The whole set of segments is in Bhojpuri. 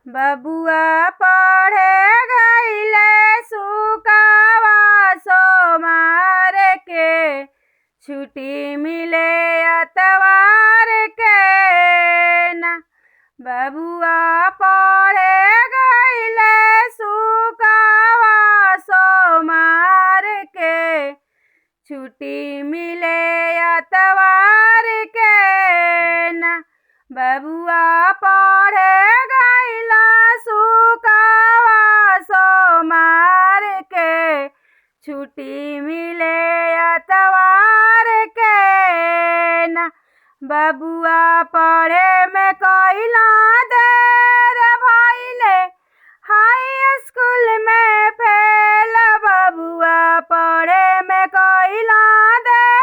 बबुआ पढ़े गईले सुकावा सोमार के, छुट्टी मिले अतवार के ना। बबुआ पढ़े गईले सुकावा सोमार के, छुट्टी मिले अतवार के ना। बबुआ पढ़े गईला सुकावा सोमार के, छुट्टी मिले अतवार के ना। बबुआ पढ़े में कइला देर भइले, हाई स्कूल में फेल। बबुआ पढ़े में कइला देर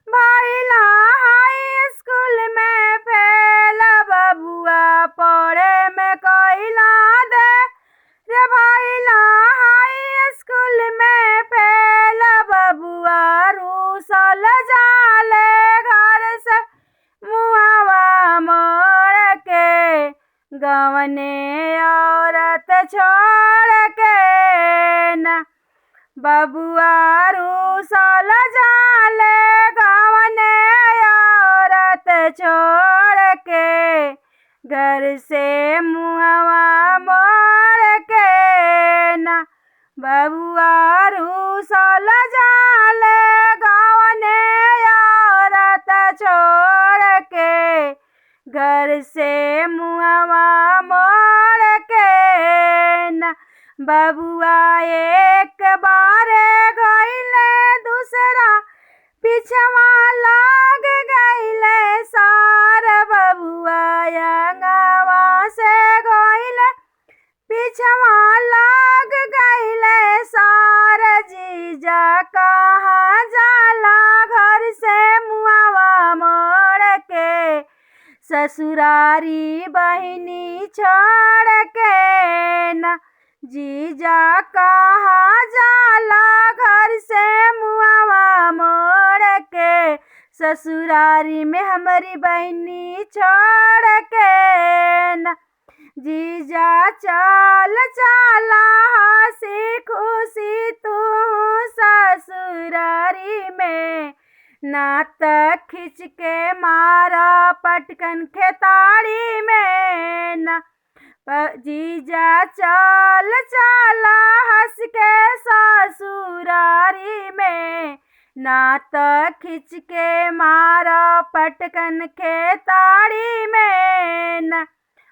भइला, हाई स्कूल में फेल। बबुआ पढ़े में कइला देर भइला, हाई स्कूल में फेल। बबुआ रूसल जाले घर से मुहवा मोड़ के, गवने औरत छोड़ के ना। बबुआ रूसल जाले गवने औरत छोड़ के, घर से मुहवा मोड़ के ना। बबुआ रूसल जाले गवने औरत छोड़ के, घर से मुहवा मोड़ के ना। बबुआ एक बार गईले, दूसरा पिछवा लाग गईले सार। बबुआ अंगवा से गईले, पिछवा लाग गईले सार। जीजा कहाँ जाला घर से मुहवा मोड़ के, ससुरारी बहिनी छोड़ के ना। जीजा कहाँ जाला घर से मुहवा मोड़ के, ससुरारी में हमारी बहिनी छोड़ के ना। जीजा चल चला हंसी खुशी तू ससुरारी में, नात खिंच के मारा पटकन खेताड़ी में ना। जीजा चल चला हंस के ससुरारी में, नात खिंच के मारा पटकन खेताड़ी में ना।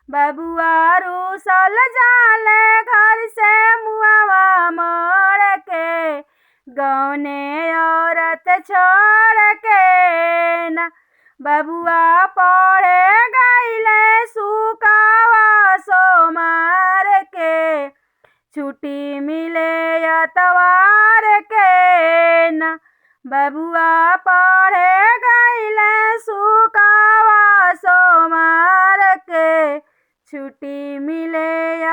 बबुआ रूसल जाले घर से मुहवा मोड़ के, गौने औरत छोड़ के ना। बबुआ पढ़े गईले सुकावा सोमार के, छुट्टी मिले अतवार के ना। बबुआ पढ़े गईले सुकावा सोमार के, छुट्टी मिले